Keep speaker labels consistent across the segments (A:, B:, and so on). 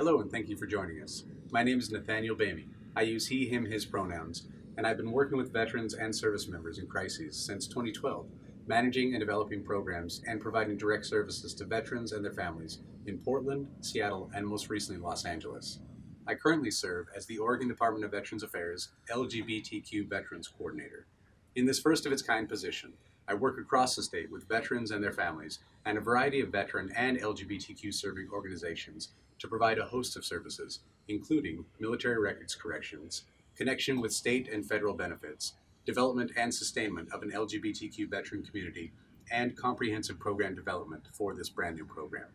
A: Hello, and thank you for joining us. My name is Nathaniel Bamey. I use he, him, his pronouns, and I've been working with veterans and service members in crises since 2012, managing and developing programs and providing direct services to veterans and their families in Portland, Seattle, and most recently Los Angeles. I currently serve as the Oregon Department of Veterans Affairs LGBTQ Veterans Coordinator. In this first of its kind position, I work across the state with veterans and their families and a variety of veteran and LGBTQ serving organizations to provide a host of services, including military records corrections, connection with state and federal benefits, development and sustainment of an LGBTQ veteran community, and comprehensive program development for this brand new program.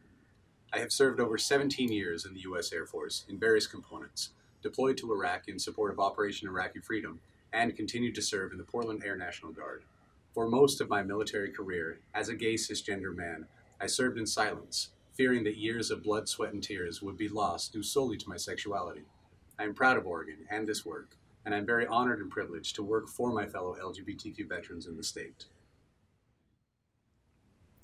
A: I have served over 17 years in the U.S. Air Force in various components, deployed to Iraq in support of Operation Iraqi Freedom, and continued to serve in the Portland Air National Guard. For most of my military career, as a gay cisgender man, I served in silence, fearing that years of blood, sweat, and tears would be lost due solely to my sexuality. I am proud of Oregon and this work, and I'm very honored and privileged to work for my fellow LGBTQ veterans in the state.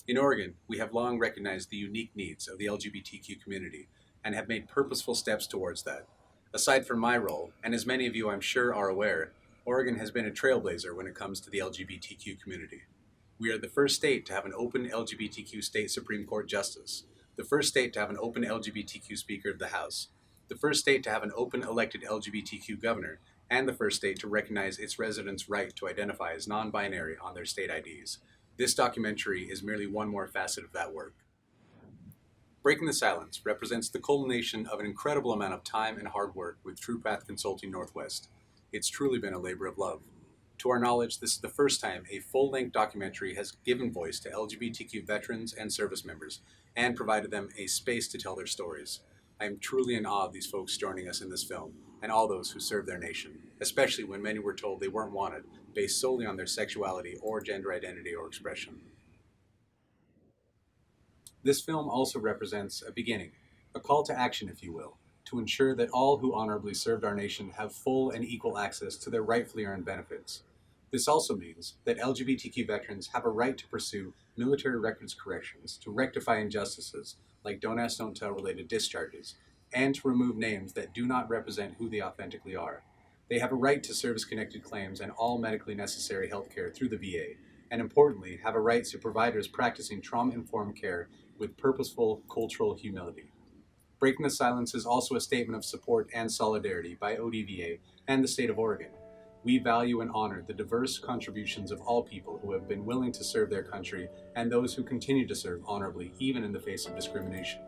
A: In Oregon, we have long recognized the unique needs of the LGBTQ community and have made purposeful steps towards that. Aside from my role, and as many of you I'm sure are aware, Oregon has been a trailblazer when it comes to the LGBTQ community. We are the first state to have an open LGBTQ state Supreme Court justice, the first state to have an open LGBTQ Speaker of the House, the first state to have an open elected LGBTQ governor, and the first state to recognize its residents' right to identify as non-binary on their state IDs. This documentary is merely one more facet of that work. Breaking the Silence represents the culmination of an incredible amount of time and hard work with TruePath Consulting Northwest. It's truly been a labor of love. To our knowledge, this is the first time a full-length documentary has given voice to LGBTQ veterans and service members and provided them a space to tell their stories. I am truly in awe of these folks joining us in this film and all those who serve their nation, especially when many were told they weren't wanted based solely on their sexuality or gender identity or expression. This film also represents a beginning, a call to action, if you will, to ensure that all who honorably served our nation have full and equal access to their rightfully earned benefits. This also means that LGBTQ veterans have a right to pursue military records corrections to rectify injustices like Don't Ask, Don't Tell related discharges, and to remove names that do not represent who they authentically are. They have a right to service-connected claims and all medically necessary health care through the VA, and importantly, have a right to providers practicing trauma-informed care with purposeful cultural humility. Breaking the Silence is also a statement of support and solidarity by ODVA and the state of Oregon. We value and honor the diverse contributions of all people who have been willing to serve their country and those who continue to serve honorably even in the face of discrimination.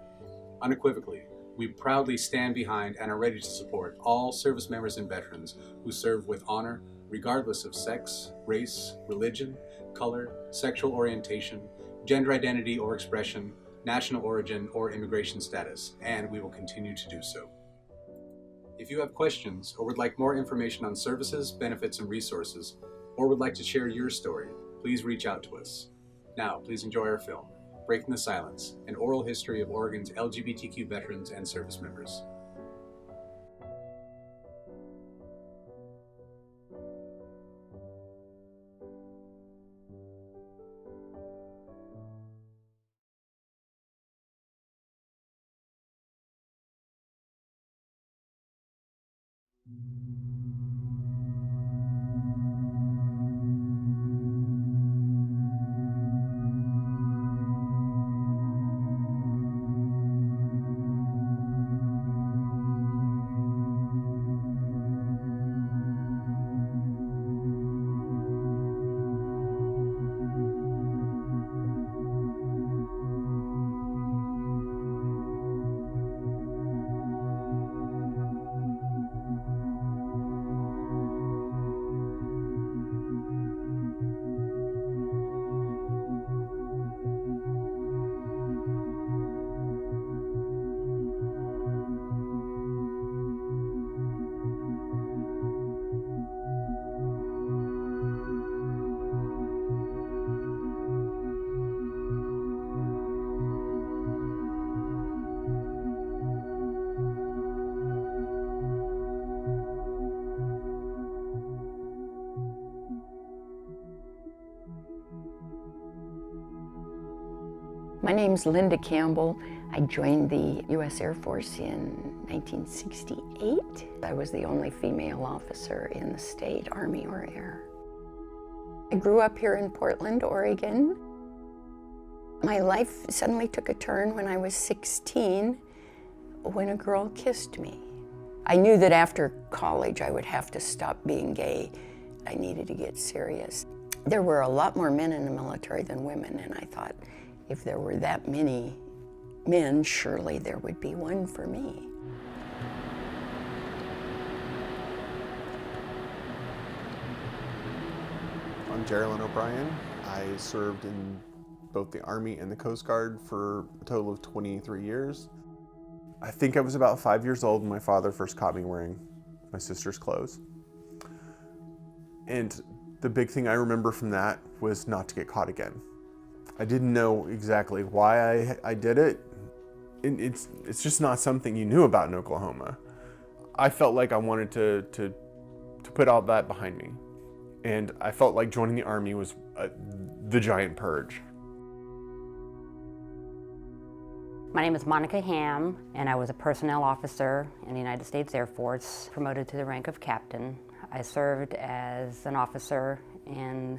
A: Unequivocally, we proudly stand behind and are ready to support all service members and veterans who serve with honor, regardless of sex, race, religion, color, sexual orientation, gender identity or expression, national origin, or immigration status, and we will continue to do so. If you have questions or would like more information on services, benefits, and resources, or would like to share your story, please reach out to us. Now, please enjoy our film, Breaking the Silence, an oral history of Oregon's LGBTQ veterans and service members.
B: My name's Linda Campbell. I joined the U.S. Air Force in 1968. I was the only female officer in the state, Army or Air. I grew up here in Portland, Oregon. My life suddenly took a turn when I was 16, when a girl kissed me. I knew that after college I would have to stop being gay. I needed to get serious. There were a lot more men in the military than women, and I thought, if there were that many men, surely there would be one for me.
C: I'm Geraldine O'Brien. I served in both the Army and the Coast Guard for a total of 23 years. I think I was about 5 years old when my father first caught me wearing my sister's clothes. And the big thing I remember from that was not to get caught again. I didn't know exactly why I did it. It's just not something you knew about in Oklahoma. I felt like I wanted to put all that behind me. And I felt like joining the Army was the giant purge.
D: My name is Monica Ham, and I was a personnel officer in the United States Air Force, promoted to the rank of captain. I served as an officer in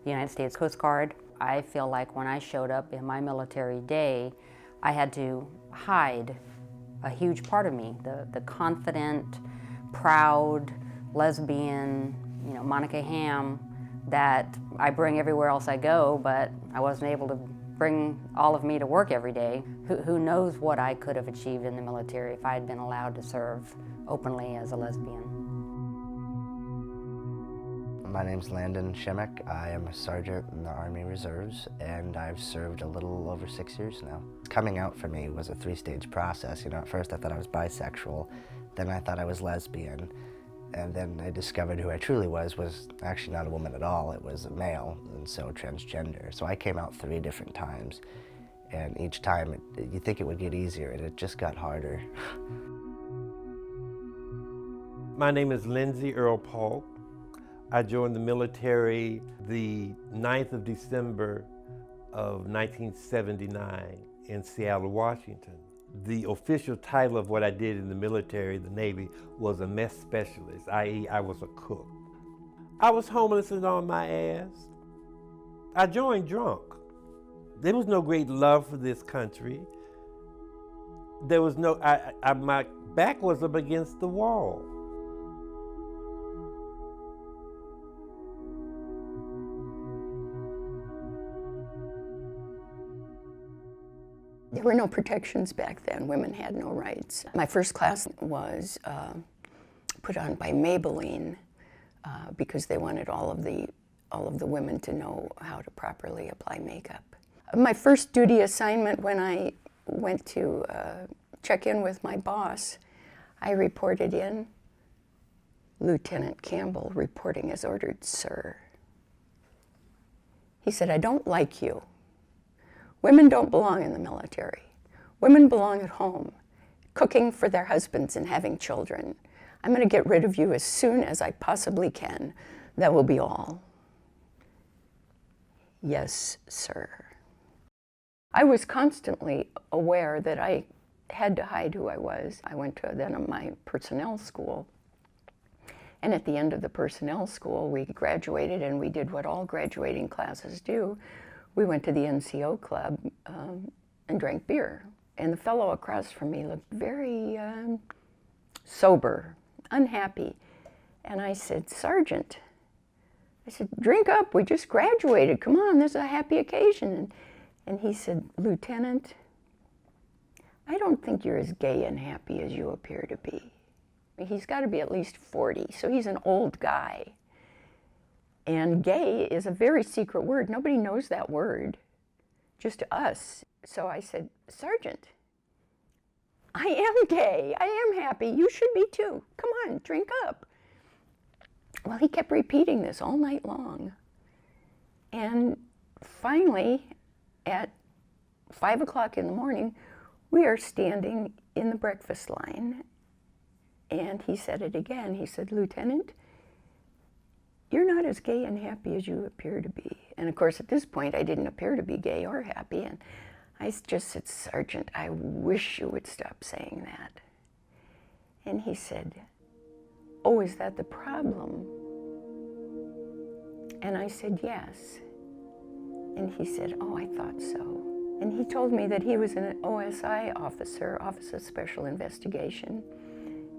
D: the United States Coast Guard. I feel like when I showed up in my military day, I had to hide a huge part of me, the confident, proud, lesbian, Monica Ham that I bring everywhere else I go, but I wasn't able to bring all of me to work every day. Who knows what I could have achieved in the military if I had been allowed to serve openly as a lesbian.
E: My name's Landon Shemek. I am a sergeant in the Army Reserves, and I've served a little over 6 years now. Coming out for me was a three-stage process. At first I thought I was bisexual, then I thought I was lesbian, and then I discovered who I truly was actually not a woman at all. It was a male, and so transgender. So I came out 3 different times, and each time you'd think it would get easier, and it just got harder.
F: My name is Lindsay Earl Polk. I joined the military the 9th of December of 1979 in Seattle, Washington. The official title of what I did in the military, the Navy, was a mess specialist, i.e. I was a cook. I was homeless and on my ass. I joined drunk. There was no great love for this country. There was no, my back was up against the wall.
B: There were no protections back then. Women had no rights. My first class was put on by Maybelline because they wanted all of the women to know how to properly apply makeup. My first duty assignment, when I went to check in with my boss, I reported in, Lieutenant Campbell reporting as ordered, sir. He said, I don't like you. Women don't belong in the military. Women belong at home, cooking for their husbands and having children. I'm going to get rid of you as soon as I possibly can. That will be all. Yes, sir. I was constantly aware that I had to hide who I was. I went to then my personnel school. And at the end of the personnel school, we graduated and we did what all graduating classes do. We went to the NCO club and drank beer. And the fellow across from me looked very sober, unhappy. And I said, Sergeant, I said, drink up, we just graduated. Come on, this is a happy occasion. And he said, Lieutenant, I don't think you're as gay and happy as you appear to be. He's got to be at least 40, so he's an old guy. And gay is a very secret word. Nobody knows that word, just us. So I said, Sergeant, I am gay. I am happy. You should be too. Come on, drink up. Well, he kept repeating this all night long. And finally, at 5 o'clock in the morning, we are standing in the breakfast line. And he said it again. He said, Lieutenant, you're not as gay and happy as you appear to be. And of course, at this point, I didn't appear to be gay or happy. And I just said, "Sergeant, I wish you would stop saying that." And he said, "Oh, is that the problem?" And I said, "Yes." And he said, "Oh, I thought so." And he told me that he was an OSI officer, Office of Special Investigation,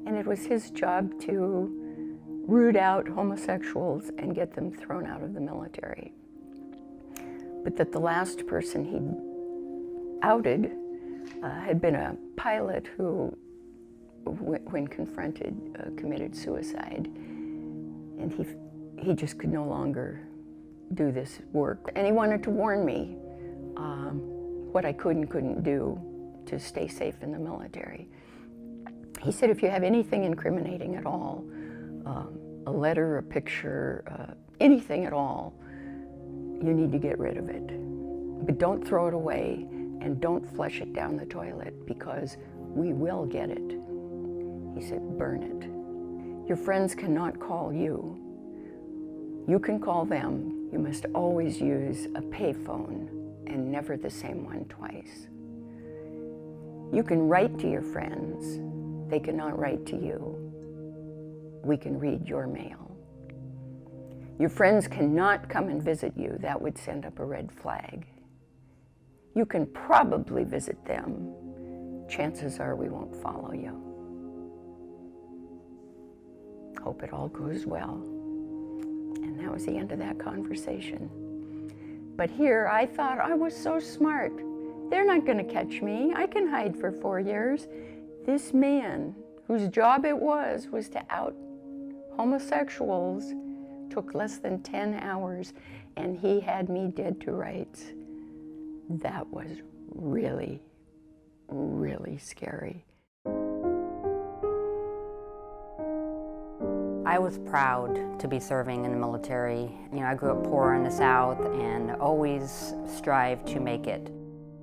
B: and it was his job to root out homosexuals and get them thrown out of the military. But that the last person he outed had been a pilot who, when confronted, committed suicide. And he just could no longer do this work. And he wanted to warn me what I could and couldn't do to stay safe in the military. He said, if you have anything incriminating at all, a letter, a picture, anything at all, you need to get rid of it. But don't throw it away and don't flush it down the toilet because we will get it. He said, burn it. Your friends cannot call you. You can call them. You must always use a payphone and never the same one twice. You can write to your friends. They cannot write to you. We can read your mail. Your friends cannot come and visit you. That would send up a red flag. You can probably visit them. Chances are we won't follow you. Hope it all goes well. And that was the end of that conversation. But here I thought I was so smart. They're not going to catch me. I can hide for 4 years. This man, whose job it was to out homosexuals, took less than 10 hours, and he had me dead to rights. That was really, really scary.
D: I was proud to be serving in the military. You know, I grew up poor in the South and always strived to make it.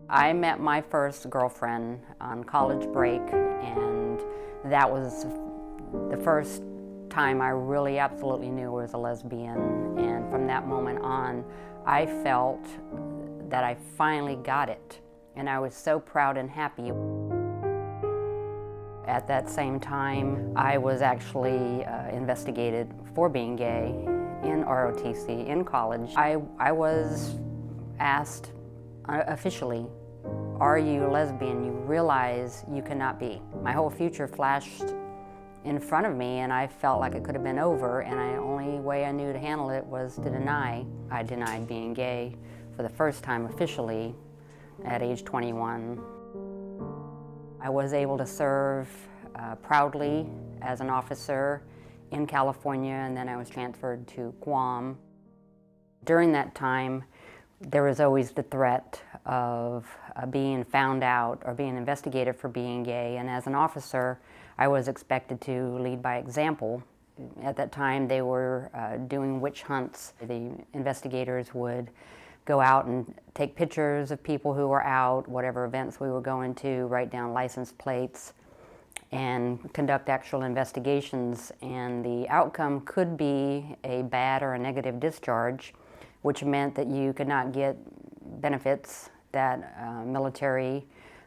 D: I met my first girlfriend on college break, and that was the first time I really absolutely knew I was a lesbian. And from that moment on, I felt that I finally got it. And I was so proud and happy. At that same time, I was actually investigated for being gay in ROTC in college. I was asked officially, are you a lesbian? You realize you cannot be. My whole future flashed in front of me, and I felt like it could have been over, and the only way I knew to handle it was to deny. I denied being gay for the first time officially at age 21. I was able to serve proudly as an officer in California, and then I was transferred to Guam. During that time, there was always the threat of being found out or being investigated for being gay, and as an officer, I was expected to lead by example. At that time, they were doing witch hunts. The investigators would go out and take pictures of people who were out, whatever events we were going to, write down license plates, and conduct actual investigations. And the outcome could be a bad or a negative discharge, which meant that you could not get benefits that military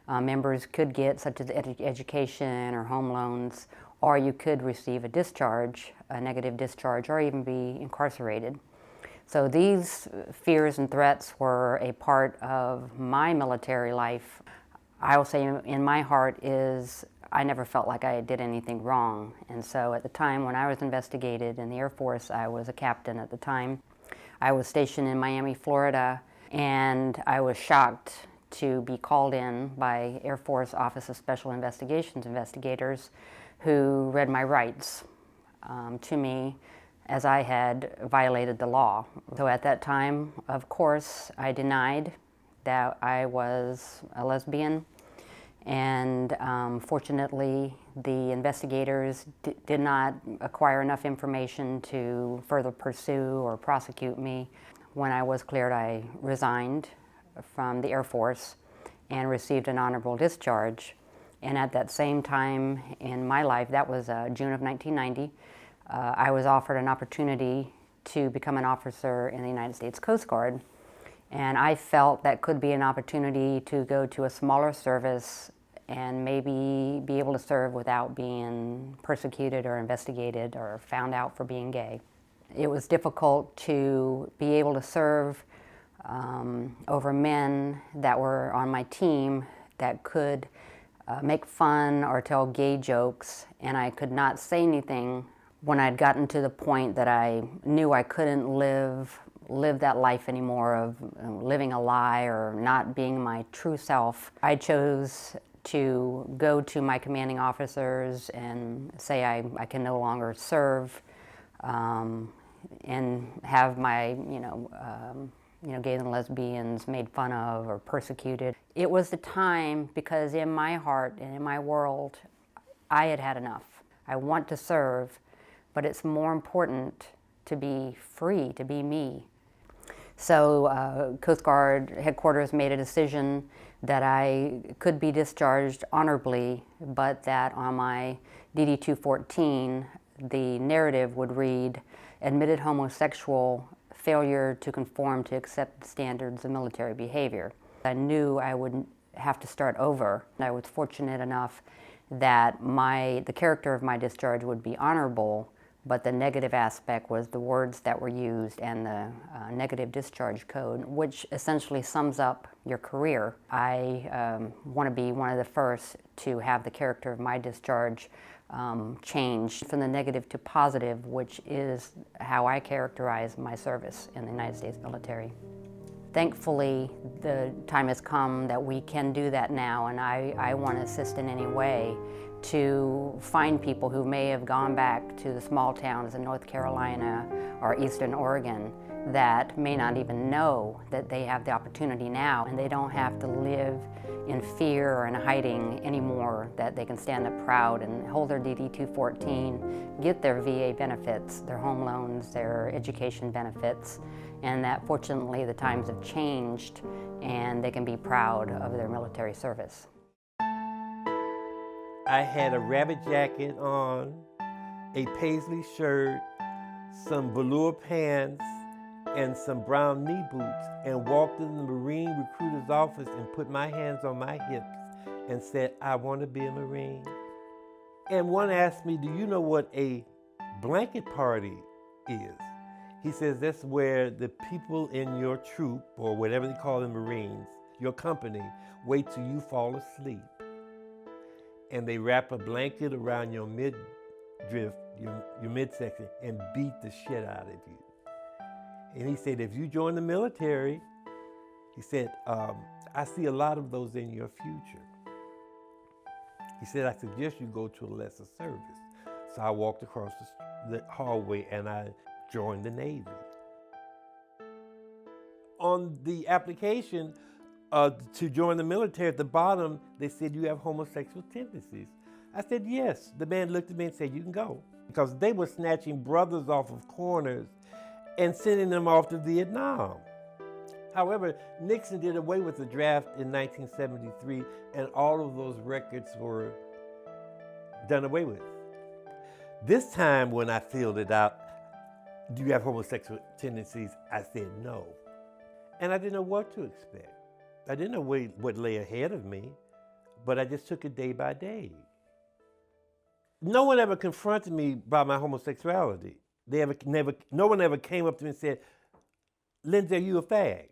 D: members could get, such as education or home loans, or you could receive a discharge, a negative discharge, or even be incarcerated. So these fears and threats were a part of my military life. I will say in my heart is I never felt like I did anything wrong. And so at the time when I was investigated in the Air Force, I was a captain at the time. I was stationed in Miami, Florida, and I was shocked to be called in by Air Force Office of Special Investigations investigators who read my rights to me as I had violated the law. So at that time, of course, I denied that I was a lesbian, and fortunately, the investigators did not acquire enough information to further pursue or prosecute me. When I was cleared, I resigned from the Air Force and received an honorable discharge. And at that same time in my life, that was June of 1990, I was offered an opportunity to become an officer in the United States Coast Guard. And I felt that could be an opportunity to go to a smaller service and maybe be able to serve without being persecuted or investigated or found out for being gay. It was difficult to be able to serve over men that were on my team that could make fun or tell gay jokes, and I could not say anything when I'd gotten to the point that I knew I couldn't live that life anymore of living a lie or not being my true self. I chose to go to my commanding officers and say I can no longer serve and have my, gays and lesbians made fun of or persecuted. It was the time because in my heart and in my world, I had had enough. I want to serve, but it's more important to be free, to be me. So Coast Guard headquarters made a decision that I could be discharged honorably, but that on my DD-214, the narrative would read, admitted homosexual, failure to conform to accepted standards of military behavior. I knew I would have to start over. I was fortunate enough that the character of my discharge would be honorable, but the negative aspect was the words that were used and the negative discharge code, which essentially sums up your career. I want to be one of the first to have the character of my discharge changed from the negative to positive, which is how I characterize my service in the United States military. Thankfully, the time has come that we can do that now, and I want to assist in any way to find people who may have gone back to the small towns in North Carolina or Eastern Oregon that may not even know that they have the opportunity now, and they don't have to live in fear or in hiding anymore, that they can stand up proud and hold their DD-214, get their VA benefits, their home loans, their education benefits, and that fortunately the times have changed and they can be proud of their military service.
F: I had a rabbit jacket on, a paisley shirt, some velour pants, and some brown knee boots, and walked in the Marine recruiter's office and put my hands on my hips and said, I want to be a Marine. And one asked me, do you know what a blanket party is? He says, that's where the people in your troop, or whatever they call the Marines, your company, wait till you fall asleep. And they wrap a blanket around your midriff, your midsection, and beat the shit out of you. And he said, if you join the military, he said, I see a lot of those in your future. He said, I suggest you go to a lesser service. So I walked across the hallway and I joined the Navy. On the application to join the military, at the bottom, they said, you have homosexual tendencies. I said, yes. The man looked at me and said, you can go. Because they were snatching brothers off of corners and sending them off to Vietnam. However, Nixon did away with the draft in 1973, and all of those records were done away with. This time when I filled it out, do you have homosexual tendencies? I said no. And I didn't know what to expect. I didn't know what lay ahead of me, but I just took it day by day. No one ever confronted me about my homosexuality. No one ever came up to me and said, Lindsay, are you a fag?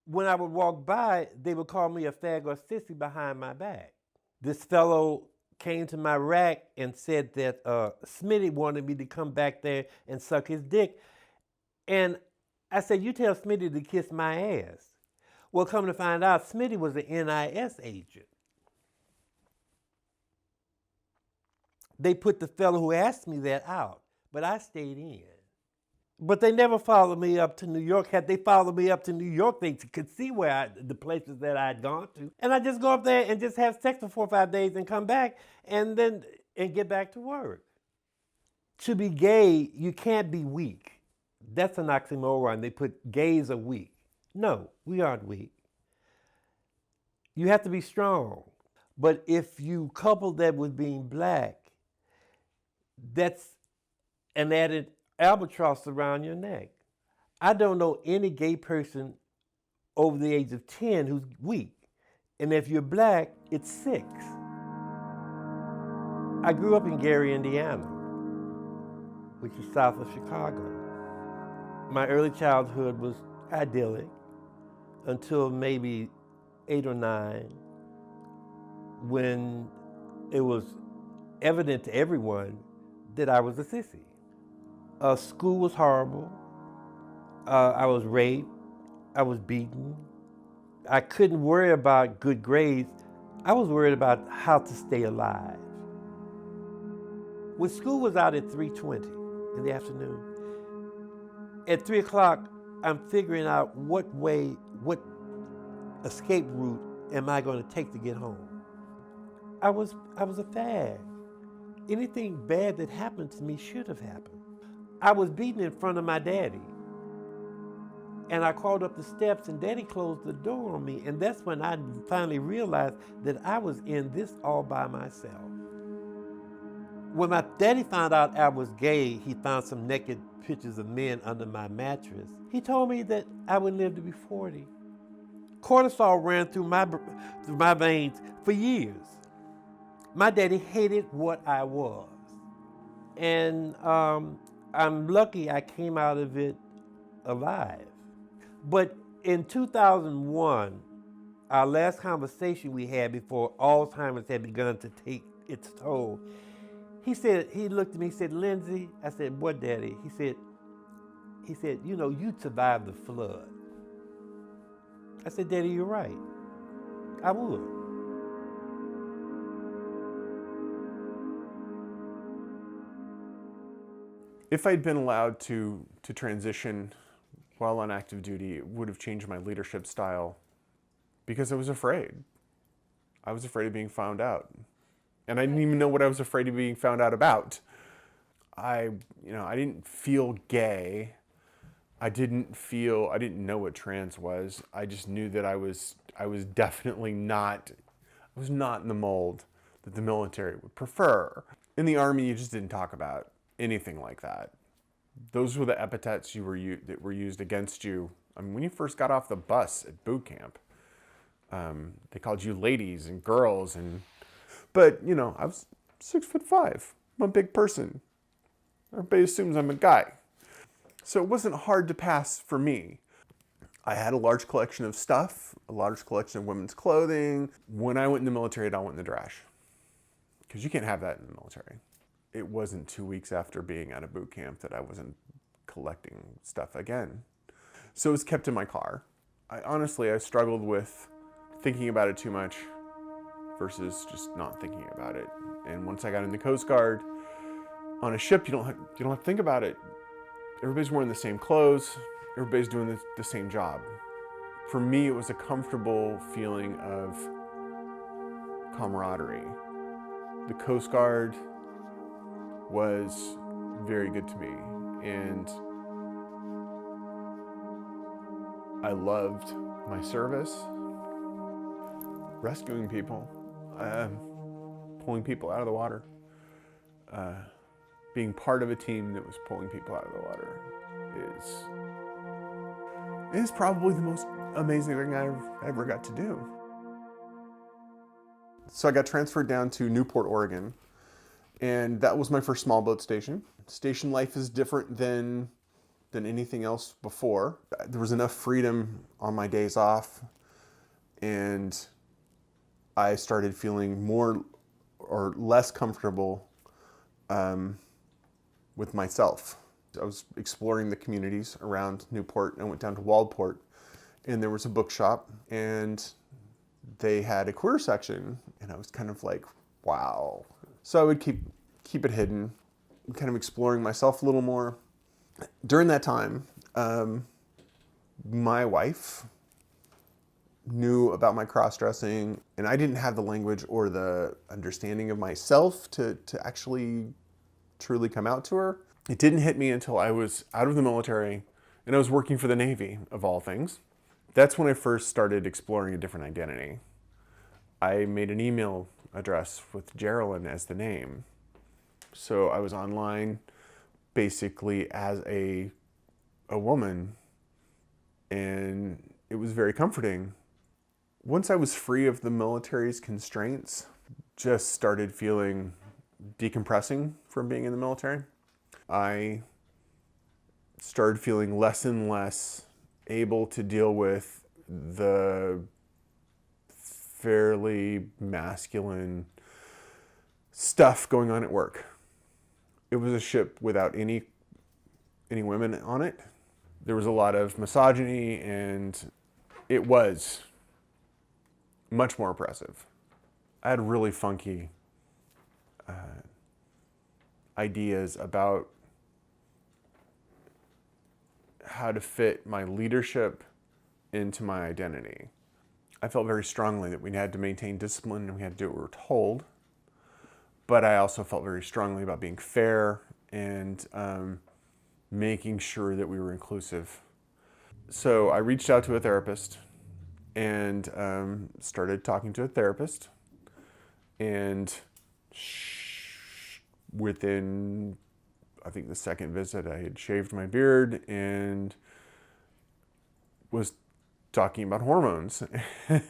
F: When I would walk by, they would call me a fag or sissy behind my back. This fellow came to my rack and said that Smitty wanted me to come back there and suck his dick. And I said, you tell Smitty to kiss my ass. Well, come to find out, Smitty was an NIS agent. They put the fellow who asked me that out, but I stayed in. But they never followed me up to New York. Had they followed me up to New York, they could see the places that I'd gone to. And I just go up there and just have sex for 4 or 5 days and come back and get back to work. To be gay, you can't be weak. That's an oxymoron. They put gays are weak. No, we aren't weak. You have to be strong. But if you couple that with being black, that's an added albatross around your neck. I don't know any gay person over the age of 10 who's weak. And if you're black, it's 6. I grew up in Gary, Indiana, which is south of Chicago. My early childhood was idyllic until maybe 8 or 9, when it was evident to everyone that I was a sissy. School was horrible. I was raped. I was beaten. I couldn't worry about good grades. I was worried about how to stay alive. When school was out at 3:20 in the afternoon, at 3 o'clock, I'm figuring out what escape route am I going to take to get home. I was a fag. Anything bad that happened to me should have happened. I was beaten in front of my daddy. And I crawled up the steps and Daddy closed the door on me. And that's when I finally realized that I was in this all by myself. When my daddy found out I was gay, he found some naked pictures of men under my mattress. He told me that I would live to be 40. Cortisol ran through my veins for years. My daddy hated what I was. And I'm lucky I came out of it alive. But in 2001, our last conversation we had before Alzheimer's had begun to take its toll, he looked at me, he said, "Lindsey," I said, "What, Daddy?" He said, "You know, you survived the flood." I said, "Daddy, you're right. I would."
C: If I'd been allowed to transition while on active duty, it would have changed my leadership style because I was afraid. I was afraid of being found out. And I didn't even know what I was afraid of being found out about. I didn't feel gay. I didn't know what trans was. I just knew that I was definitely not, I was not in the mold that the military would prefer. In the Army, you just didn't talk about anything like that. Those were the epithets that were used against you. I mean, when you first got off the bus at boot camp, they called you ladies and girls, but you know, I was 6'5". I'm a big person. Everybody assumes I'm a guy. So it wasn't hard to pass for me. I had a large collection of stuff, a large collection of women's clothing. When I went in the military, I don't went in the trash, because you can't have that in the military. It wasn't 2 weeks after being out of boot camp that I wasn't collecting stuff again. So it was kept in my car. I struggled with thinking about it too much versus just not thinking about it. And once I got in the Coast Guard, on a ship, you don't have to think about it. Everybody's wearing the same clothes. Everybody's doing the same job. For me, it was a comfortable feeling of camaraderie. The Coast Guard was very good to me, and I loved my service, rescuing people, pulling people out of the water, being part of a team that was pulling people out of the water is probably the most amazing thing I've ever got to do. So I got transferred down to Newport, Oregon, and that was my first small boat station. Station life is different than anything else before. There was enough freedom on my days off, and I started feeling more or less comfortable with myself. I was exploring the communities around Newport, and I went down to Waldport, and there was a bookshop, and they had a queer section, and I was kind of like, wow. So I would keep it hidden, kind of exploring myself a little more. During that time, my wife knew about my cross-dressing, and I didn't have the language or the understanding of myself to actually truly come out to her. It didn't hit me until I was out of the military and I was working for the Navy, of all things. That's when I first started exploring a different identity. I made an email address with Geraldine as the name. So I was online basically as a woman and it was very comforting. Once I was free of the military's constraints, just started feeling decompressing from being in the military. I started feeling less and less able to deal with the fairly masculine stuff going on at work. It was a ship without any women on it. There was a lot of misogyny, and it was much more oppressive. I had really funky ideas about how to fit my leadership into my identity. I felt very strongly that we had to maintain discipline and we had to do what we were told, but I also felt very strongly about being fair and making sure that we were inclusive. So I reached out to a therapist and started talking to a therapist, and within, I think, the second visit, I had shaved my beard and was talking about hormones,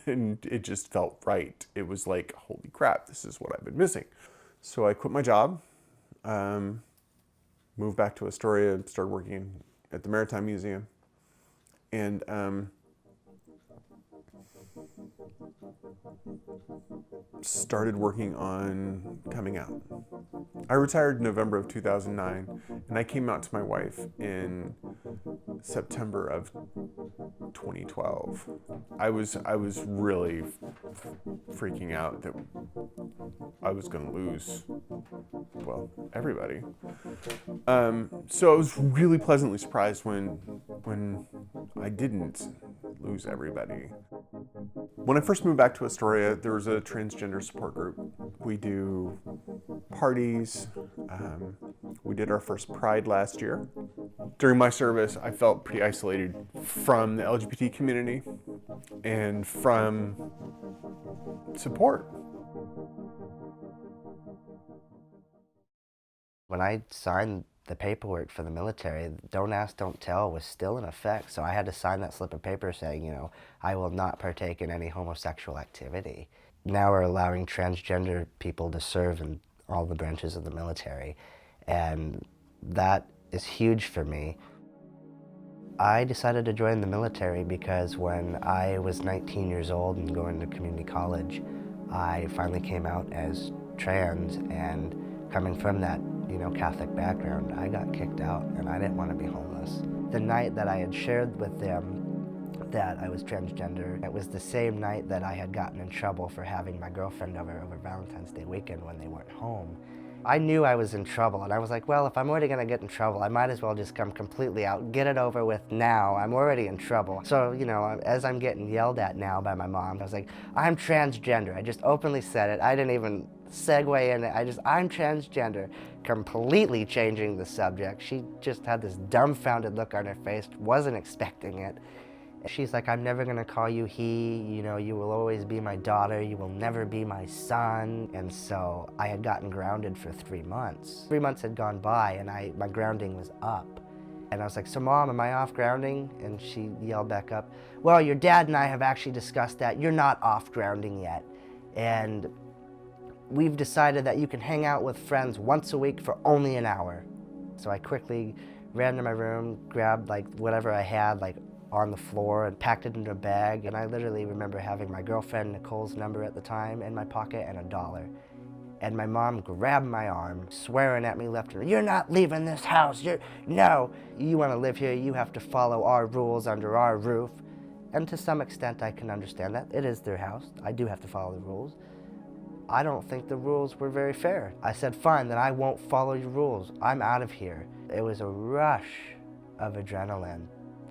C: and it just felt right. It was like, holy crap, this is what I've been missing. So I quit my job, moved back to Astoria, and started working at the Maritime Museum, and started working on coming out. I retired in November of 2009, and I came out to my wife in September of 2012. I was really freaking out that I was going to lose, well, everybody. So I was really pleasantly surprised when I didn't lose everybody. When I first moved back to Astoria, there was a transgender support group. We do parties. We did our first Pride last year. During my service, I felt pretty isolated from the LGBT community and from support.
E: When I signed the paperwork for the military, Don't Ask, Don't Tell was still in effect, so I had to sign that slip of paper saying, you know, I will not partake in any homosexual activity. Now we're allowing transgender people to serve in all the branches of the military, and that is huge for me. I decided to join the military because when I was 19 years old and going to community college, I finally came out as trans, and coming from that, you know, Catholic background, I got kicked out and I didn't want to be homeless. The night that I had shared with them that I was transgender, it was the same night that I had gotten in trouble for having my girlfriend over Valentine's Day weekend when they weren't home. I knew I was in trouble, and I was like, well, if I'm already gonna get in trouble, I might as well just come completely out, get it over with now. I'm already in trouble. So, you know, as I'm getting yelled at now by my mom, I was like, I'm transgender. I just openly said it. I didn't even segue in it. I'm transgender, completely changing the subject. She just had this dumbfounded look on her face, wasn't expecting it. She's like, I'm never gonna call you he, you know, you will always be my daughter, you will never be my son. And so I had gotten grounded for 3 months. 3 months had gone by and my grounding was up. And I was like, so Mom, am I off grounding? And she yelled back up, well, your dad and I have actually discussed that. You're not off grounding yet. And we've decided that you can hang out with friends once a week for only an hour. So I quickly ran to my room, grabbed like whatever I had, like on the floor, and packed it into a bag. And I literally remember having my girlfriend Nicole's number at the time in my pocket and $1. And my mom grabbed my arm, swearing at me left and right, you're not leaving this house, no, you want to live here, you have to follow our rules under our roof. And to some extent I can understand that. It is their house, I do have to follow the rules. I don't think the rules were very fair. I said, fine, then I won't follow your rules. I'm out of here. It was a rush of adrenaline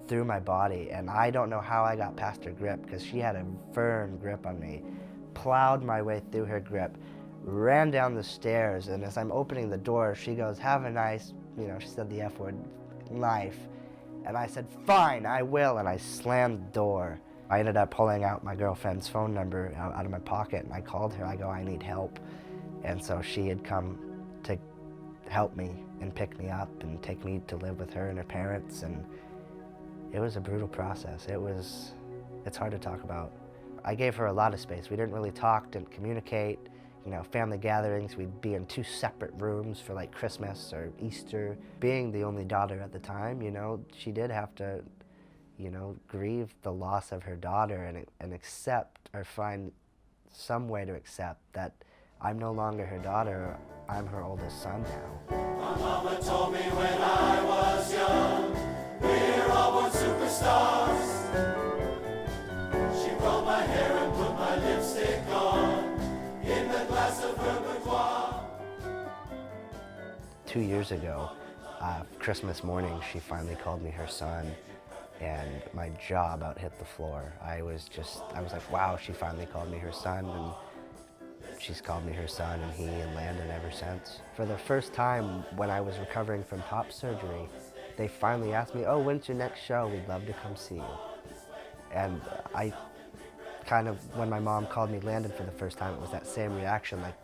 E: through my body, and I don't know how I got past her grip because she had a firm grip on me. Plowed my way through her grip, ran down the stairs, and as I'm opening the door, she goes, have a nice, you know, she said the F word, life. And I said, fine, I will, and I slammed the door. I ended up pulling out my girlfriend's phone number out of my pocket, and I called her. I go, I need help. And so she had come to help me and pick me up and take me to live with her and her parents. And It was a brutal process. It's hard to talk about. I gave her a lot of space. We didn't really talk, didn't communicate. You know, family gatherings, we'd be in 2 separate rooms for like Christmas or Easter. Being the only daughter at the time, you know, she did have to, you know, grieve the loss of her daughter and accept or find some way to accept that I'm no longer her daughter, I'm her oldest son now.
G: My mama told me when I was young, we're all born superstars. She rolled my hair and put my lipstick on in the glass of her boudoir.
E: 2 years ago, Christmas morning, she finally called me her son, and my jaw about hit the floor. I was like, wow, she finally called me her son, and she's called me her son, and he and Landon ever since. For the first time when I was recovering from top surgery, they finally asked me, oh, when's your next show? We'd love to come see you. And I kind of, when my mom called me Landon for the first time, it was that same reaction, like,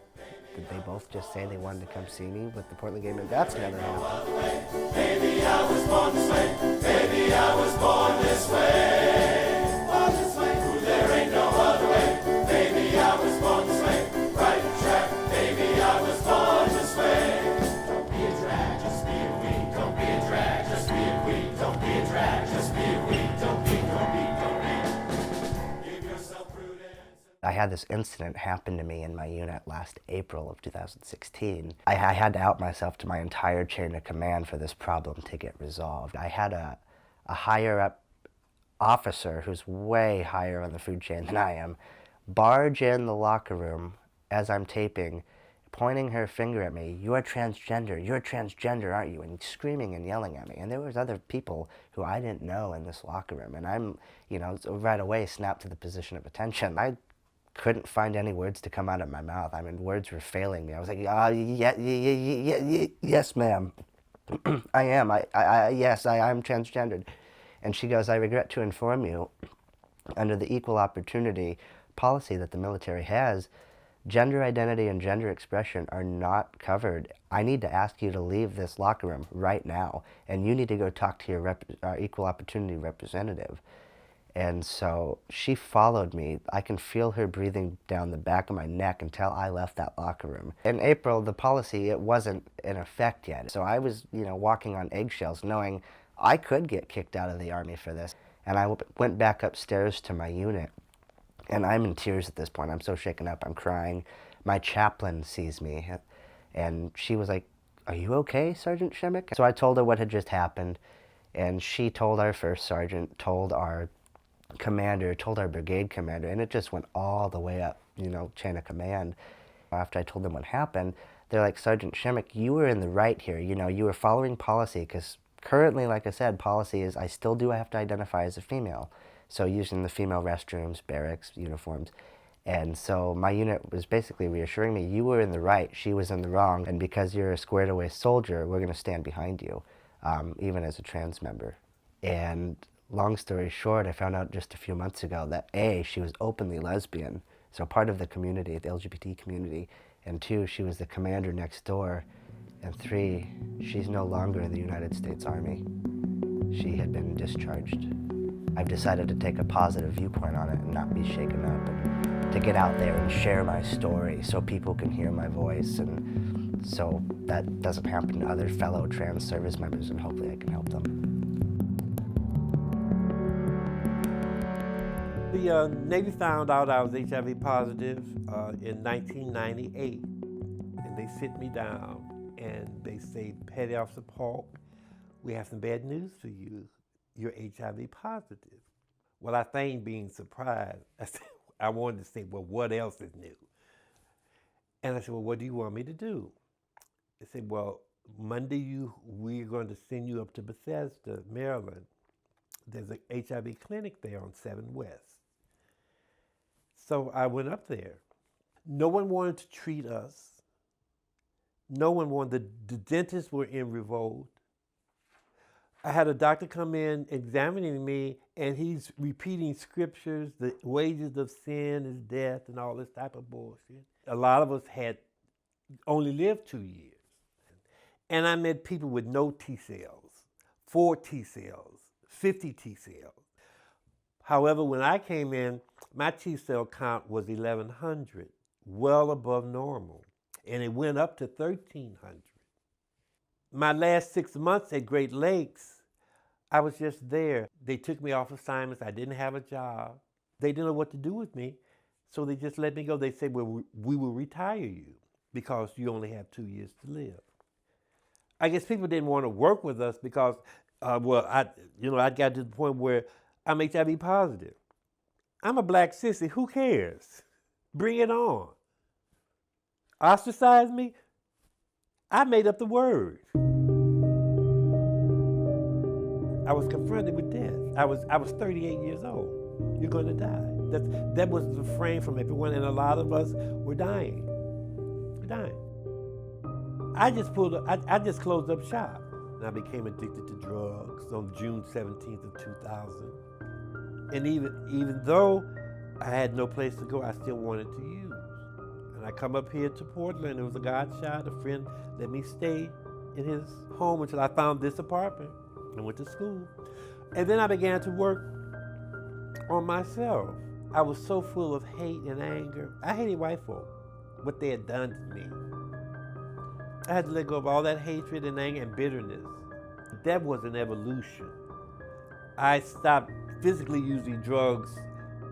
E: did they both just say they wanted to come see me with the Portland game? And that's never happened.
G: Baby, I was born this way. Baby, I was born this way. Born this way. Ooh, there ain't no other way. Baby, I was born this way. Right track. Baby, I was born this way. Don't be a drag, just be a queen. Don't be a drag, just be a queen. Don't be a drag, just be a queen. Don't be. Give yourself prudence.
E: I had this incident happen to me in my unit last April of 2016. I had to out myself to my entire chain of command for this problem to get resolved. I had a higher up officer who's way higher on the food chain than I am barge in the locker room as I'm taping, pointing her finger at me, you're transgender, aren't you? And screaming and yelling at me. And there was other people who I didn't know in this locker room. And I'm, you know, right away snapped to the position of attention. I couldn't find any words to come out of my mouth. I mean, words were failing me. I was like, yes, ma'am. I am. Yes, I am transgendered. And she goes, I regret to inform you, under the equal opportunity policy that the military has, gender identity and gender expression are not covered. I need to ask you to leave this locker room right now, and you need to go talk to your equal opportunity representative. And so she followed me. I can feel her breathing down the back of my neck until I left that locker room. In April, the policy, it wasn't in effect yet. So I was, you know, walking on eggshells, knowing I could get kicked out of the Army for this. And I went back upstairs to my unit, and I'm in tears at this point. I'm so shaken up, I'm crying. My chaplain sees me, and she was like, are you okay, Sergeant Shemek? So I told her what had just happened, and she told our first sergeant, told our commander, told our brigade commander, and it just went all the way up, you know, chain of command. After I told them what happened, they're like, Sergeant Shemek, you were in the right here. You know, you were following policy, because currently, like I said, policy is I still do have to identify as a female. So using the female restrooms, barracks, uniforms. And so my unit was basically reassuring me, you were in the right, she was in the wrong, and because you're a squared away soldier, we're gonna stand behind you, even as a trans member. And long story short, I found out just a few months ago that A, she was openly lesbian, so part of the community, the LGBT community, and 2, she was the commander next door, and 3, she's no longer in the United States Army. She had been discharged. I've decided to take a positive viewpoint on it and not be shaken up, and to get out there and share my story so people can hear my voice, and so that doesn't happen to other fellow trans service members, and hopefully I can help them.
F: The Navy found out I was HIV positive in 1998, and they sit me down and they say, Petty Officer Paul, we have some bad news for you. You're HIV positive. Well, I feigned being surprised. I wanted to say, well, what else is new? And I said, well, what do you want me to do? They said, well, Monday we're going to send you up to Bethesda, Maryland. There's an HIV clinic there on 7 West. So I went up there. No one wanted to treat us. No one wanted, the dentists were in revolt. I had a doctor come in examining me, and he's repeating scriptures, the wages of sin is death, and all this type of bullshit. A lot of us had only lived 2 years. And I met people with no T cells, 4 T cells, 50 T cells. However, when I came in, my T cell count was 1,100, well above normal, and it went up to 1,300. My last 6 months at Great Lakes, I was just there. They took me off assignments. I didn't have a job. They didn't know what to do with me, so they just let me go. They said, well, we will retire you because you only have 2 years to live. I guess people didn't want to work with us because, I got to the point where I'm HIV positive. I'm a black sissy. Who cares? Bring it on. Ostracize me? I made up the word. I was confronted with death. I was 38 years old. You're going to die. That was the frame from everyone, and a lot of us were dying. We're dying. I just closed up shop. And I became addicted to drugs on June 17th of 2000. And even though I had no place to go, I still wanted to use. And I come up here to Portland. It was a God shot. A friend let me stay in his home until I found this apartment and went to school. And then I began to work on myself. I was so full of hate and anger. I hated white folk, what they had done to me. I had to let go of all that hatred and anger and bitterness. That was an evolution. I stopped physically using drugs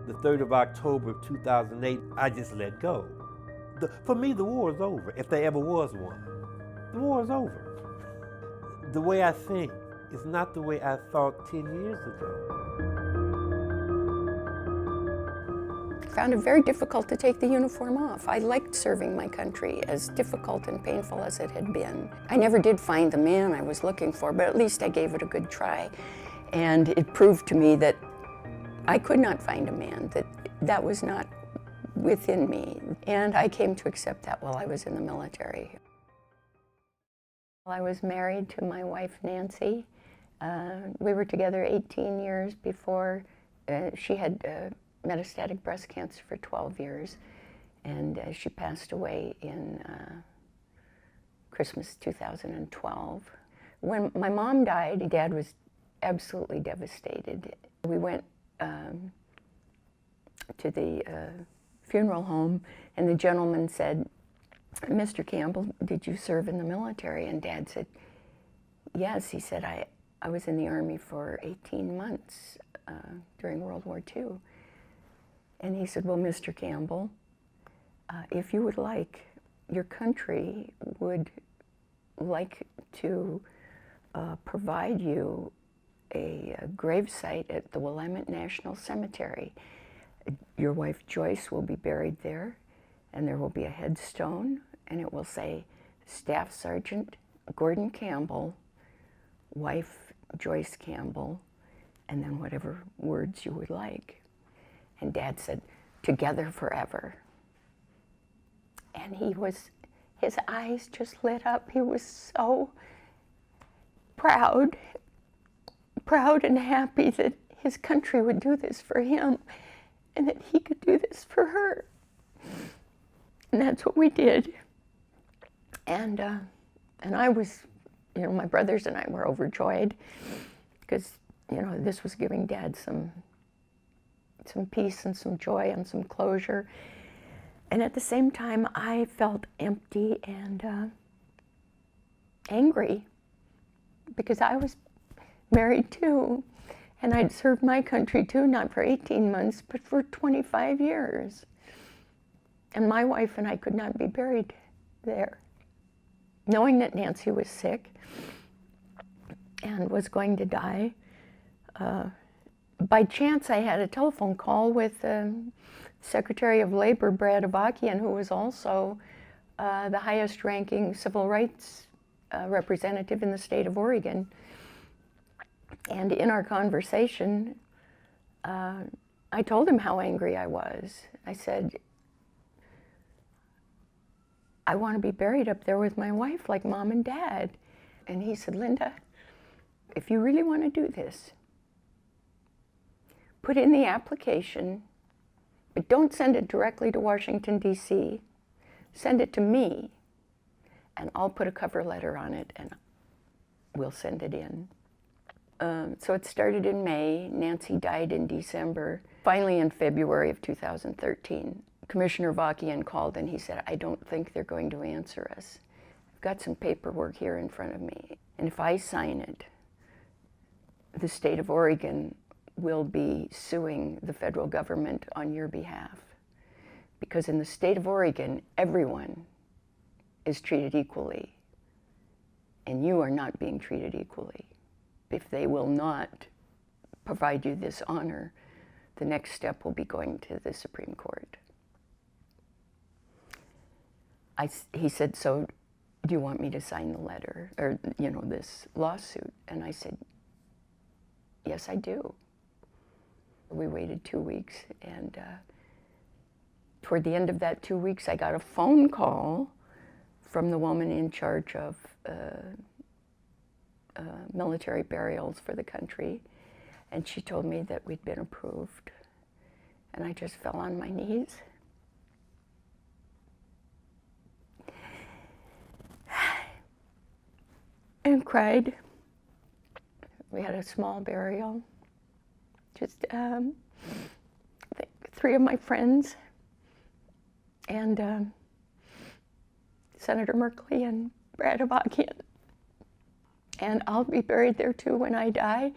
F: the 3rd of October of 2008. I just let go. For me, the war is over, if there ever was one. The war is over. The way I think is not the way I thought 10 years ago.
B: I found it very difficult to take the uniform off. I liked serving my country, as difficult and painful as it had been. I never did find the man I was looking for, but at least I gave it a good try. And it proved to me that I could not find a man, that was not within me. And I came to accept that while I was in the military. I was married to my wife, Nancy. We were together 18 years before. She had metastatic breast cancer for 12 years, and she passed away in Christmas 2012. When my mom died, Dad was absolutely devastated. We went to the funeral home, and the gentleman said, "Mr. Campbell, did you serve in the military?" And Dad said, "Yes." He said, I was in the Army for 18 months during World War II. And he said, "Well, Mr. Campbell, if you would like, your country would like to provide you a gravesite at the Willamette National Cemetery. Your wife Joyce will be buried there, and there will be a headstone, and it will say, Staff Sergeant Gordon Campbell, wife Joyce Campbell, and then whatever words you would like." And Dad said, "Together forever." And his eyes just lit up. He was so proud and happy that his country would do this for him and that he could do this for her. And that's what we did. And I was, my brothers and I were overjoyed because, this was giving Dad some peace and some joy and some closure. And at the same time, I felt empty and angry because I was married too. And I'd served my country too, not for 18 months, but for 25 years. And my wife and I could not be buried there. Knowing that Nancy was sick and was going to die, by chance, I had a telephone call with Secretary of Labor, Brad Avakian, who was also the highest-ranking civil rights representative in the state of Oregon. And in our conversation, I told him how angry I was. I said, "I want to be buried up there with my wife like Mom and Dad." And he said, "Linda, if you really want to do this, put in the application, but don't send it directly to Washington, D.C. Send it to me, and I'll put a cover letter on it, and we'll send it in." So it started in May. Nancy died in December. Finally, in February of 2013, Commissioner Vakian called and he said, I don't think they're going to answer us. I've got some paperwork here in front of me, and if I sign it, the state of Oregon will be suing the federal government on your behalf. Because in the state of Oregon, everyone is treated equally, and you are not being treated equally. If they will not provide you this honor, the next step will be going to the Supreme Court. He said, so do you want me to sign the letter, or this lawsuit? And I said, yes, I do. We waited 2 weeks, and toward the end of that 2 weeks, I got a phone call from the woman in charge of military burials for the country, and she told me that we'd been approved. And I just fell on my knees. And cried. We had a small burial. Just I think 3 of my friends and Senator Merkley and Brad Avakian. And I'll be buried there too when I die,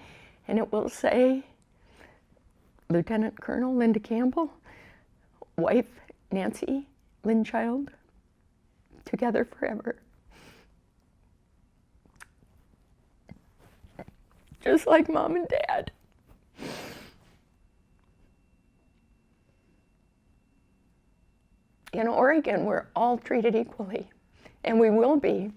B: and it will say Lieutenant Colonel Linda Campbell, wife Nancy Lindchild, together forever. Just like Mom and Dad. In Oregon, we're all treated equally, and we will be.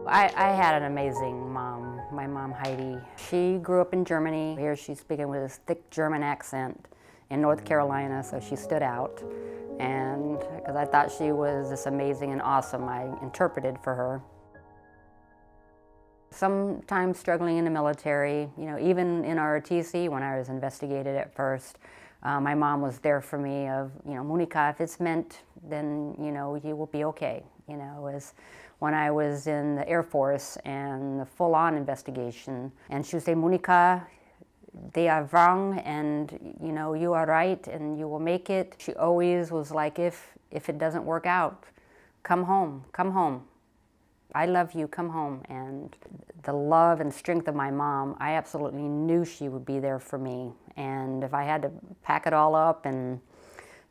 D: I had an amazing mom, my mom Heidi. She grew up in Germany. Here she's speaking with this thick German accent in North Carolina, so she stood out. And because I thought she was just amazing and awesome, I interpreted for her. Sometimes struggling in the military, even in ROTC when I was investigated at first, my mom was there for me of, Monica, if it's meant, then, you will be okay. As when I was in the Air Force and the full-on investigation, and she would say, Monica, they are wrong, and, you are right, and you will make it. She always was like, if it doesn't work out, come home, come home. I love you, come home. And the love and strength of my mom, I absolutely knew she would be there for me. And if I had to pack it all up and,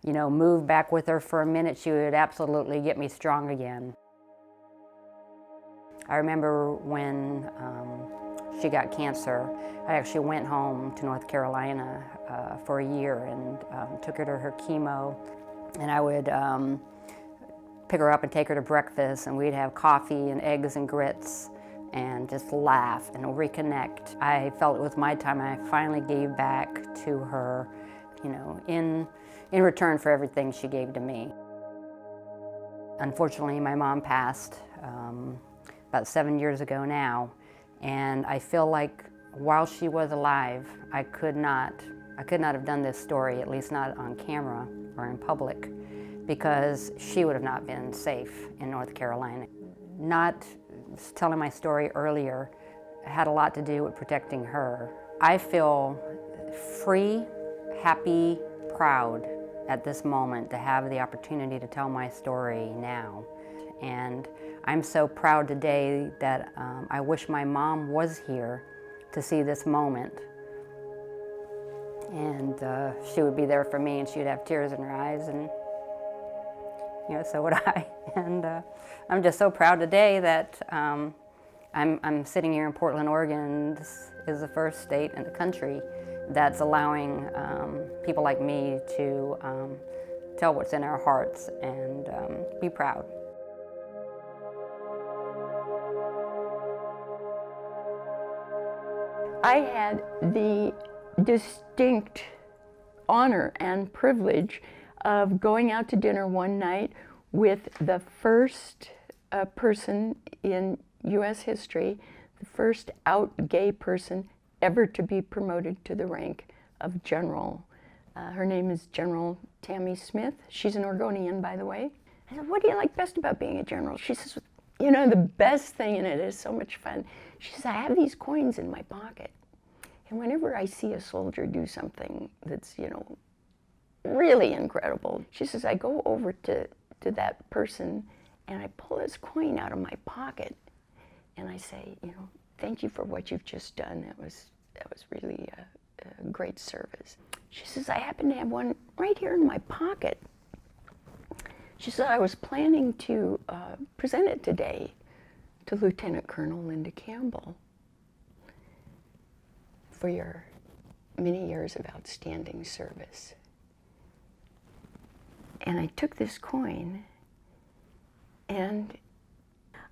D: move back with her for a minute, she would absolutely get me strong again. I remember when she got cancer, I actually went home to North Carolina for a year and took her to her chemo. And I would pick her up and take her to breakfast, and we'd have coffee and eggs and grits and just laugh and reconnect. I felt it was my time. I finally gave back to her, in return for everything she gave to me. Unfortunately, my mom passed about 7 years ago now, and I feel like while she was alive, I could not have done this story, at least not on camera or in public, because she would have not been safe in North Carolina. Not telling my story earlier had a lot to do with protecting her. I feel free, happy, proud at this moment to have the opportunity to tell my story now. And I'm so proud today that I wish my mom was here to see this moment. And she would be there for me, and she would have tears in her eyes, and so would I. And I'm just so proud today that I'm sitting here in Portland, Oregon, and this is the first state in the country that's allowing people like me to tell what's in our hearts and be proud.
B: I had the distinct honor and privilege of going out to dinner one night with the first person in U.S. history, the first out gay person ever to be promoted to the rank of general. Her name is General Tammy Smith. She's an Oregonian, by the way. I said, what do you like best about being a general? She says, You know, the best thing in it is so much fun. She says, I have these coins in my pocket. And whenever I see a soldier do something that's, you know, really incredible, she says, I go over to that person and I pull this coin out of my pocket and I say, you know, thank you for what you've just done. That was really a great service. She says, I happen to have one right here in my pocket. She said, I was planning to present it today to Lieutenant Colonel Linda Campbell for your many years of outstanding service. And I took this coin, and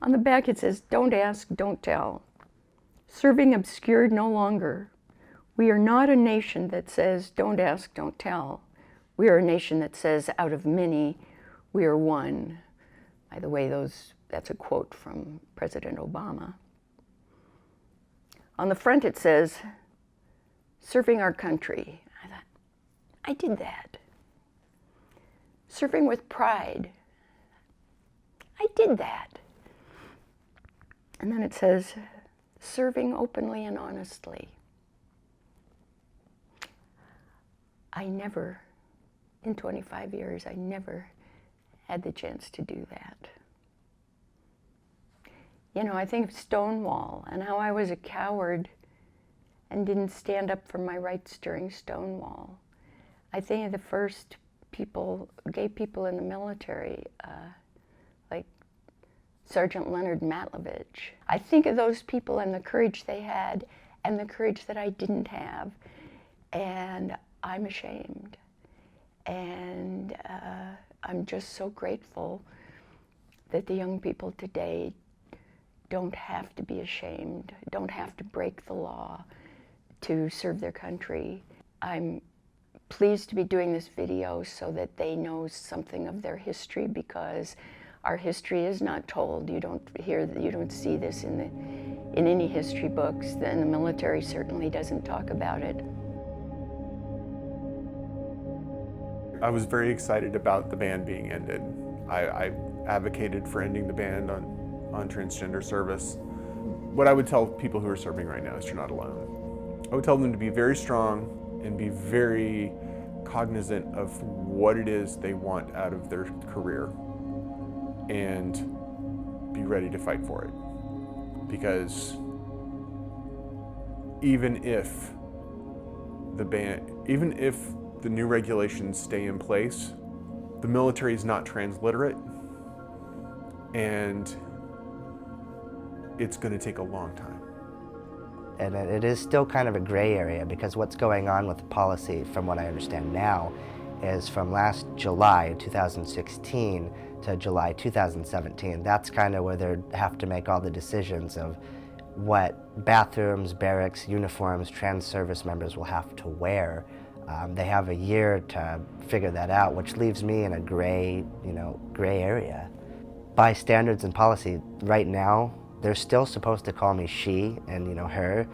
B: on the back it says, don't ask, don't tell. Serving obscured no longer. We are not a nation that says, don't ask, don't tell. We are a nation that says, out of many, we are one. By the way, that's a quote from President Obama. On the front it says, serving our country. I thought, I did that. Serving with pride. I did that. And then it says, serving openly and honestly. I never, in 25 years, I never had the chance to do that. You know, I think of Stonewall and how I was a coward and didn't stand up for my rights during Stonewall. I think of the first people, gay people in the military, like Sergeant Leonard Matlovich. I think of those people and the courage they had and the courage that I didn't have, and I'm ashamed. And I'm just so grateful that the young people today don't have to be ashamed, don't have to break the law to serve their country. I'm pleased to be doing this video so that they know something of their history, because our history is not told. You don't see this in any history books, and the military certainly doesn't talk about it.
C: I was very excited about the ban being ended. I advocated for ending the ban on transgender service. What I would tell people who are serving right now is you're not alone. I would tell them to be very strong and be very cognizant of what it is they want out of their career and be ready to fight for it. Because even if the new regulations stay in place, the military is not transliterate, and it's going to take a long time.
E: And it is still kind of a gray area, because what's going on with the policy, from what I understand now, is from last July 2016 to July 2017. That's kind of where they have to make all the decisions of what bathrooms, barracks, uniforms trans service members will have to wear. They have a year to figure that out, which leaves me in a gray area. By standards and policy, right now, they're still supposed to call me she and her.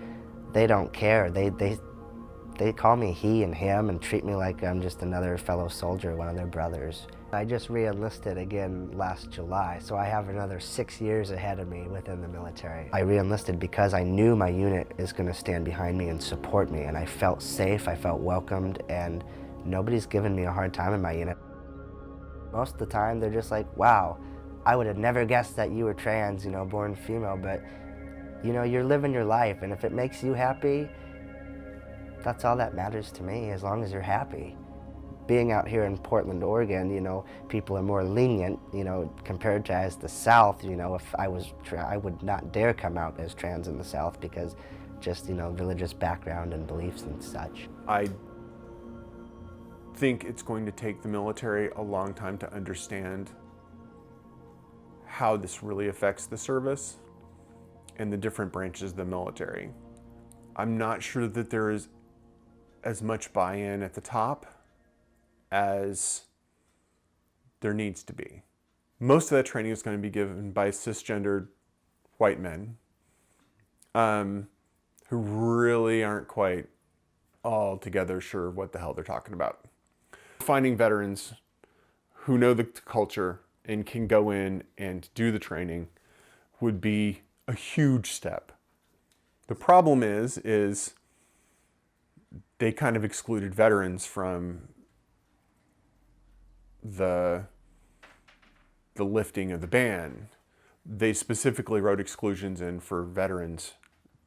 E: They don't care. They call me he and him and treat me like I'm just another fellow soldier, one of their brothers. I just re-enlisted again last July, so I have another 6 years ahead of me within the military. I re-enlisted because I knew my unit is going to stand behind me and support me, and I felt safe, I felt welcomed, and nobody's given me a hard time in my unit. Most of the time, they're just like, wow, I would have never guessed that you were trans, born female, but you're living your life, and if it makes you happy, that's all that matters to me, as long as you're happy. Being out here in Portland, Oregon, people are more lenient, compared to as the South, if I would not dare come out as trans in the South because just, religious background and beliefs and such.
C: I think it's going to take the military a long time to understand how this really affects the service and the different branches of the military. I'm not sure that there is as much buy-in at the top as there needs to be. Most of that training is going to be given by cisgendered white men who really aren't quite altogether sure what the hell they're talking about. Finding veterans who know the culture and can go in and do the training would be a huge step. The problem is they kind of excluded veterans from the lifting of the ban. They specifically wrote exclusions in for veterans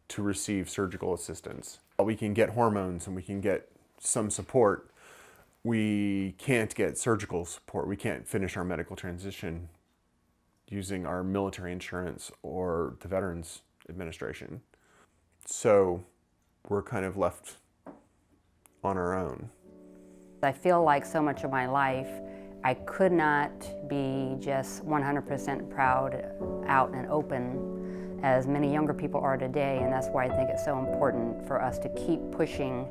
C: to receive surgical assistance. We can get hormones and we can get some support. We can't get surgical support. We can't finish our medical transition using our military insurance or the Veterans Administration. So we're kind of left on our own.
D: I feel like so much of my life, I could not be just 100% proud, out and open, as many younger people are today, and that's why I think it's so important for us to keep pushing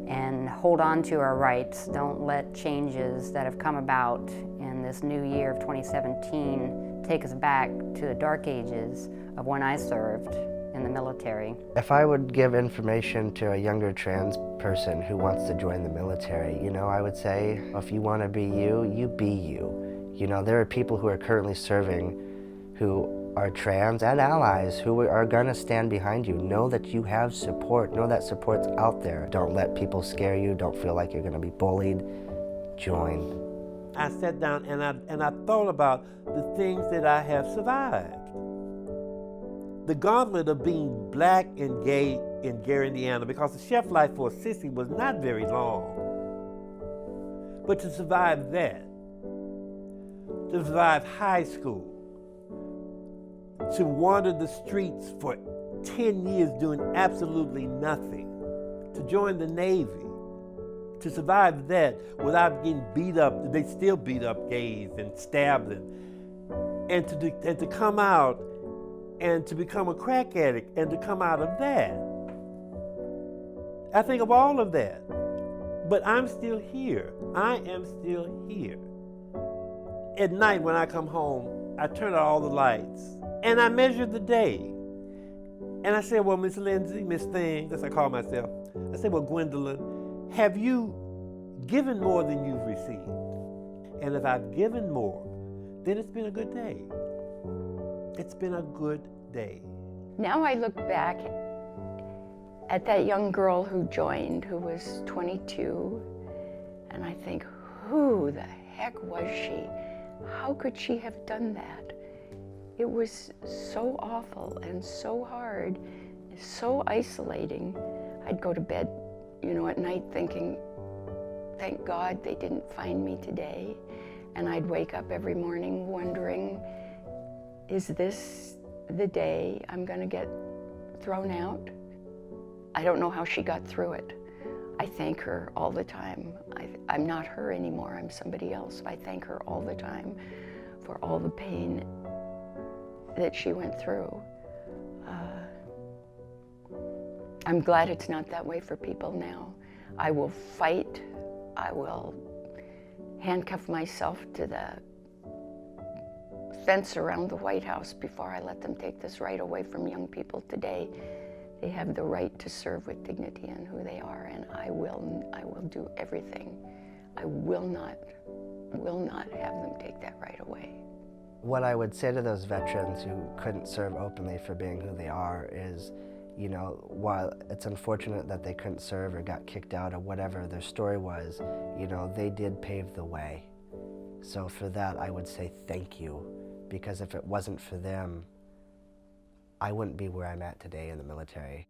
D: and hold on to our rights. Don't let changes that have come about in this new year of 2017 take us back to the dark ages of when I served in the military.
E: If I would give information to a younger trans person who wants to join the military, you know, I would say, if you want to be you, you be you. You know, there are people who are currently serving who are trans and allies who are going to stand behind you. Know that you have support. Know that support's out there. Don't let people scare you. Don't feel like you're going to be bullied. Join.
F: I sat down and I thought about the things that I have survived. The gauntlet of being black and gay in Gary, Indiana, because the chef life for a sissy was not very long. But to survive that, to survive high school, to wander the streets for 10 years doing absolutely nothing, to join the Navy, to survive that without getting beat up. They still beat up gays and stab them. And to come out and to become a crack addict and to come out of that. I think of all of that. But I'm still here. I am still here. At night when I come home, I turn out all the lights and I measure the day. And I said, well, Miss Lindsay, Miss Thing, that's what I call myself. I said, well, Gwendolyn, have you given more than you've received? And if I've given more, then it's been a good day. It's been a good day.
B: Now I look back at that young girl who joined, who was 22, and I think, who the heck was she? How could she have done that? It was so awful and so hard, so isolating. I'd go to bed, you know, at night thinking, thank God they didn't find me today. And I'd wake up every morning wondering, is this the day I'm gonna get thrown out? I don't know how she got through it. I thank her all the time. I'm not her anymore, I'm somebody else. I thank her all the time for all the pain that she went through. I'm glad it's not that way for people now. I will fight, I will handcuff myself to the fence around the White House before I let them take this right away from young people today. They have the right to serve with dignity in who they are, and I will do everything. I will not have them take that right away.
E: What I would say to those veterans who couldn't serve openly for being who they are is, you know, while it's unfortunate that they couldn't serve or got kicked out or whatever their story was, you know, they did pave the way. So for that, I would say thank you, because if it wasn't for them, I wouldn't be where I'm at today in the military.